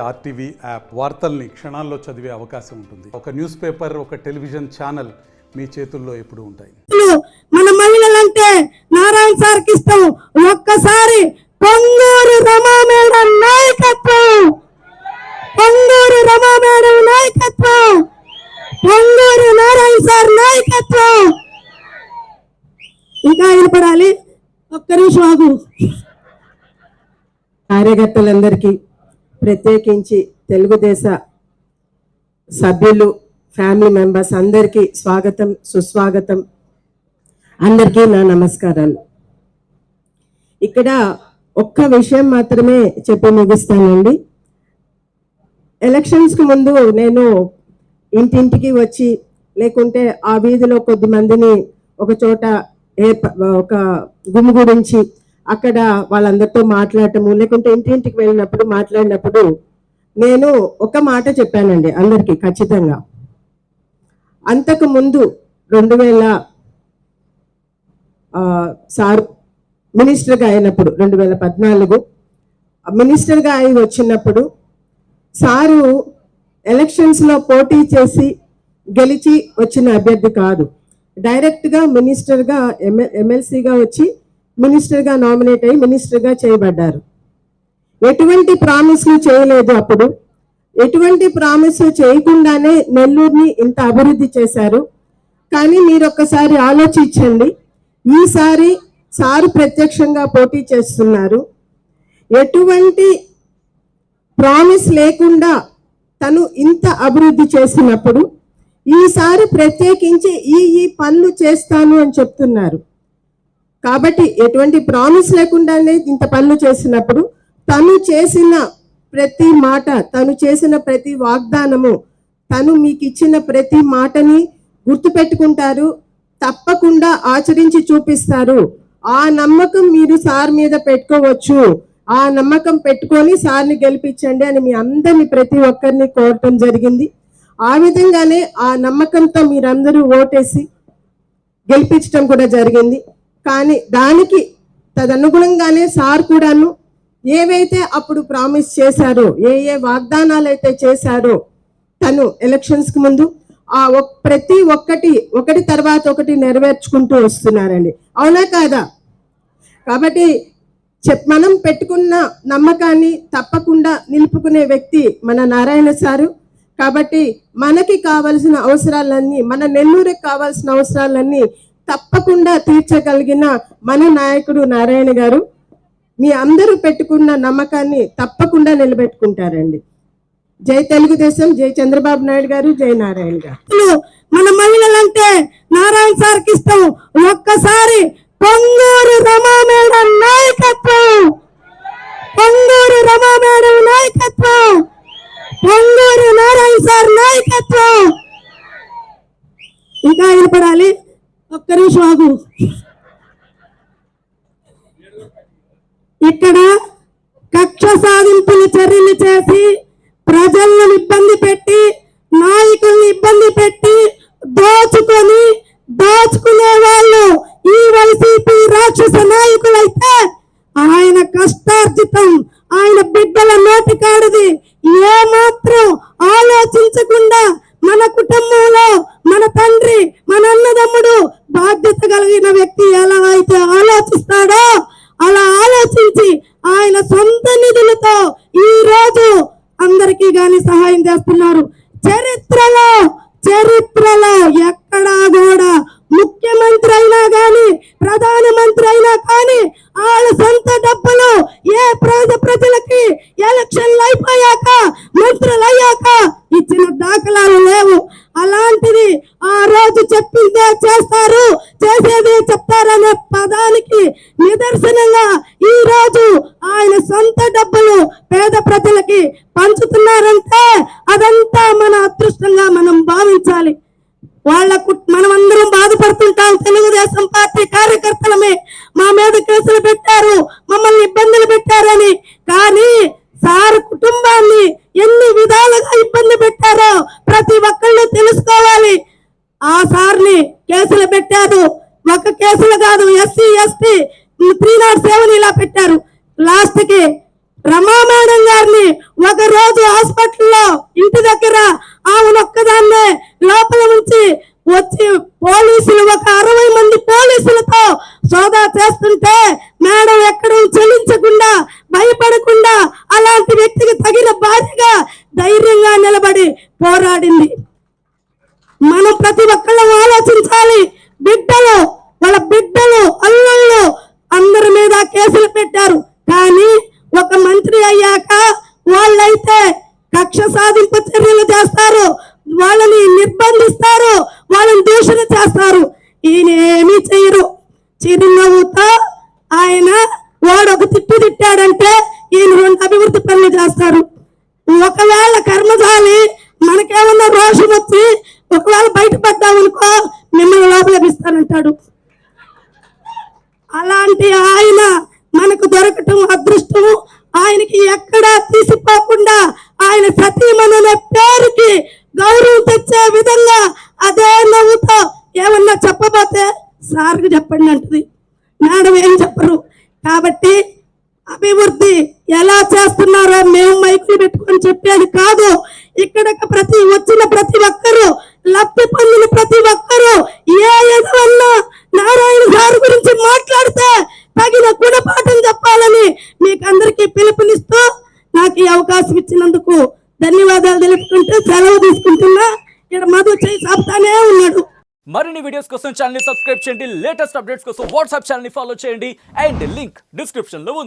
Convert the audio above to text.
RTV app వార్తల్ని క్షణాల్లో చదివే అవకాశం ఉంటుంది. ఒక న్యూస్ పేపర్, ఒక టెలివిజన్ ఛానల్ మీ చేతుల్లో ఎప్పుడు ఉంటాయి. మన మహిళలంటే నారాయణ సార్కి ఇష్టం. ఒక్కసారి పొంగూరు రమా మేడం నాయకత్వం, పొంగూరు రమా మేడం నాయకత్వం, పొంగూరు నారాయణ సార్ నాయకత్వం. ఇంకా వినపడాలి. ఒక్క నిమిషం ఆగు. కార్యకర్తలందరికీ, ప్రత్యేకించి తెలుగుదేశ సభ్యులు, ఫ్యామిలీ మెంబర్స్ అందరికీ స్వాగతం, సుస్వాగతం. అందరికీ నా నమస్కారాలు. ఇక్కడ ఒక్క విషయం మాత్రమే చెప్పి ముగిస్తానండి. ఎలక్షన్స్కి ముందు నేను ఇంటింటికి వచ్చి, లేకుంటే ఆ వీధిలో కొద్ది మందిని ఒక చోట ఒక గుమిగూడించి అక్కడ వాళ్ళందరితో మాట్లాడటము, లేకుంటే ఇంటింటికి వెళ్ళినప్పుడు మాట్లాడినప్పుడు నేను ఒక మాట చెప్పానండి అందరికీ ఖచ్చితంగా. అంతకు ముందు 2000 సార్ మినిస్టర్గా అయినప్పుడు 2014 మినిస్టర్గా అయి వచ్చినప్పుడు సారు ఎలక్షన్స్లో పోటీ చేసి గెలిచి వచ్చిన అభ్యర్థి కాదు. డైరెక్ట్గా మినిస్టర్గా ఎమ్మెల్సీగా వచ్చి మినిస్టర్గా నామినేట్ అయ్యి మినిస్టర్గా చేయబడ్డారు. ఎటువంటి ప్రామిస్లు చేయలేదు. అప్పుడు ఎటువంటి ప్రామిస్ చేయకుండానే నెల్లూరుని ఇంత అభివృద్ధి చేశారు. కానీ మీరు ఒక్కసారి ఆలోచించండి, ఈసారి సారు ప్రత్యక్షంగా పోటీ చేస్తున్నారు. ఎటువంటి ప్రామిస్ లేకుండా తను ఇంత అభివృద్ధి చేసినప్పుడు ఈసారి ప్రత్యేకించి ఈ పనులు చేస్తాను అని చెప్తున్నారు. కాబట్టి ఎటువంటి ప్రామిస్ లేకుండానే ఇంత పనులు చేసినప్పుడు తను చేసిన ప్రతి మాట, తను చేసిన ప్రతి వాగ్దానము, తను మీకు ఇచ్చిన ప్రతి మాటని గుర్తుపెట్టుకుంటారు, తప్పకుండా ఆచరించి చూపిస్తారు. ఆ నమ్మకం మీరు సార్ మీద పెట్టుకోవచ్చు. ఆ నమ్మకం పెట్టుకొని సార్ని గెలిపించండి అని మీ అందరినీ, ప్రతి ఒక్కరిని కోరటం జరిగింది. ఆ విధంగానే ఆ నమ్మకంతో మీరందరూ ఓటేసి గెలిపించడం కూడా జరిగింది. కానీ దానికి తదనుగుణంగానే సార్ కూడాను ఏవైతే అప్పుడు ప్రామిస్ చేశారో, ఏ వాగ్దానాలు అయితే చేశారో తను ఎలక్షన్స్కి ముందు ఆ ప్రతి ఒకటి తర్వాత ఒకటి నెరవేర్చుకుంటూ వస్తున్నారండి. అవునా కాదా? కాబట్టి మనం పెట్టుకున్న నమ్మకాన్ని తప్పకుండా నిలుపుకునే వ్యక్తి మన నారాయణ సారు. కాబట్టి మనకి కావాల్సిన అవసరాలన్నీ, మన నెల్లూరుకి కావాల్సిన అవసరాలన్నీ తప్పకుండా తీర్చగలిగిన మన నాయకుడు నారాయణ గారు. మీ అందరూ పెట్టుకున్న నమ్మకాన్ని తప్పకుండా నిలబెట్టుకుంటారండి. జై తెలుగుదేశం, జై చంద్రబాబు నాయుడు గారు, జై నారాయణ గారు. మన మహిళలంటే నారాయణ సార్కి ఇష్టం. ఒక్కసారి పొంగూరు రమా మేడం నాయకత్వం, పొంగూరు రమా మేడం నాయకత్వం, పొంగూరు నారాయణ సార్ నాయకత్వం. ఇంకా వినపడాలి. ఒక్క నిమిషం ఆగు. ఇక్కడ కక్ష సాధింపుల చర్యలు చేసి ప్రజలను ఇబ్బంది పెట్టి, నాయకుల్ని ఇబ్బంది పెట్టి దోచుకునే వాళ్ళు ఈ వైసీపీ రాక్షస నాయకులైతే, ఆయన కష్టార్జితం, ఆయన బిడ్డల నోటికాడిది ఏమాత్రం ఆలోచించకుండా మన కుటుంబంలో మన తండ్రి, మన అన్నదమ్ముడు బాధ్యత కలిగిన వ్యక్తి ఎలా అయితే ఆలోచిస్తాడో అలా ఆలోచించి ఆయన సొంత నిధులతో ఈ రోజు అందరికీ గాని సహాయం చేస్తున్నారు. చరిత్రలో ఎక్కడా కూడా ముఖ్యమంత్రి అయినా కానీ, ప్రధానమంత్రి అయినా కానీ వాళ్ళ సొంత డబ్బులు ఏ ప్రజలకి ఎలక్షన్లు అయిపోయాక, మంత్రులు అయ్యాక ఇచ్చిన దాఖలాలు లేవు. అలాంటిది ఆ రోజు చెప్పిందే చేస్తారు, చేసేదే చెప్తారనే పదానికి నిదర్శనంగా ఈ రోజు ఆయన సొంత డబ్బులు పేద ప్రజలకి పంచుతున్నారంటే అదంతా మన అదృష్టంగా మనం భావించాలి. మనమందరం బాధపడుతుంటాం. తెలుగుదేశం పార్టీ కార్యకర్తలమే మా మీద కేసులు పెట్టారు, మమ్మల్ని ఇబ్బందులు పెట్టారని. కానీ సార్ కుటుంబాన్ని ఎన్ని విధాలుగా ఇబ్బంది పెట్టారో ప్రతి ఒక్కళ్ళు తెలుసుకోవాలి. ఆ సార్ని కేసులు పెట్టారు, ఒక కేసులు కాదు, ఎస్సీ ఎస్టీ 307 ఇలా పెట్టారు. లాస్ట్ కి రమా మేడం గారిని ఒక రోజు హాస్పిటల్లో ఇంటి దగ్గర ఆమెను ఒక్కదాన్నే లోపల ఉంచి వచ్చి పోలీసులు ఒక 60 మంది పోలీసులతో సోదా చేస్తుంటే మేడం ఎక్కడ చెల్లించకుండా భయపడకుండా అలాంటి వ్యక్తికి తగిన భార్యగా ధైర్యంగా నిలబడి పోరాడింది. మనం ప్రతి ఒక్కళ్ళం ఆలోచించాలి. బిడ్డలు, వాళ్ళ బిడ్డలు, అల్లుళ్ళు అందరి మీద కేసులు పెట్టారు. కానీ ఒక మంత్రి అయ్యాక వాళ్ళైతే కక్ష సాధింపు చర్యలు చేస్తారు, వాళ్ళని నిర్బంధిస్తారు, వాళ్ళని దూషణ చేస్తారు. ఈయన ఏమీ చేయరు. చిరునవ్వుతో ఆయన వాడొక తిట్టాడంటే ఈయన 2 అభివృద్ధి పనులు చేస్తారు. ఒకవేళ కర్మజాలి మనకేమన్నా రోషం వచ్చి ఒకవేళ బయటపడ్డామనుకో మిమ్మల్ని లోపలిస్తానంటాడు. అలాంటి ఆయన మనకు దొరకటం అదృష్టము. ఆయనకి ఎక్కడా తీసిపోకుండా ఆయన సతీమణి పేరుకి గౌరవం తెచ్చే విధంగా అదే నవ్వుతో ఏమన్నా చెప్పబోతే సార్కి చెప్పండి అంటది, మేడం ఏం చెప్పరు. కాబట్టి అభివృద్ధి ఎలా చేస్తున్నారో మేము మైకులు పెట్టుకొని చెప్పేది కాదు. ఇక్కడికి వచ్చిన ప్రతి ఒక్కరూ, లబ్ధి పొందిన ప్రతి ఒక్కరూ ఏదన్నా నారాయణ సార్ గురించి మాట్లాడితే తగిన గుణపాఠం చెప్పాలని మీకు అందరికీ పిలుపునిస్తూ నాకు ఈ అవకాశం ఇచ్చినందుకు ధన్యవాదాలు తెలుపుకుంటూ సెలవు తీసుకుంటున్నా. ఇక్కడ మధు చేయి సాపుతానే ఉన్నాడు. మరిన్ని వీడియోస్ కోసం ఛానల్ ని సబ్స్క్రైబ్ చేయండి. లేటెస్ట్ అప్డేట్స్ కోసం వాట్సాప్ ఛానల్ ని ఫాలో చేయండి. అండ్ లింక్ డిస్క్రిప్షన్ లో ఉంది.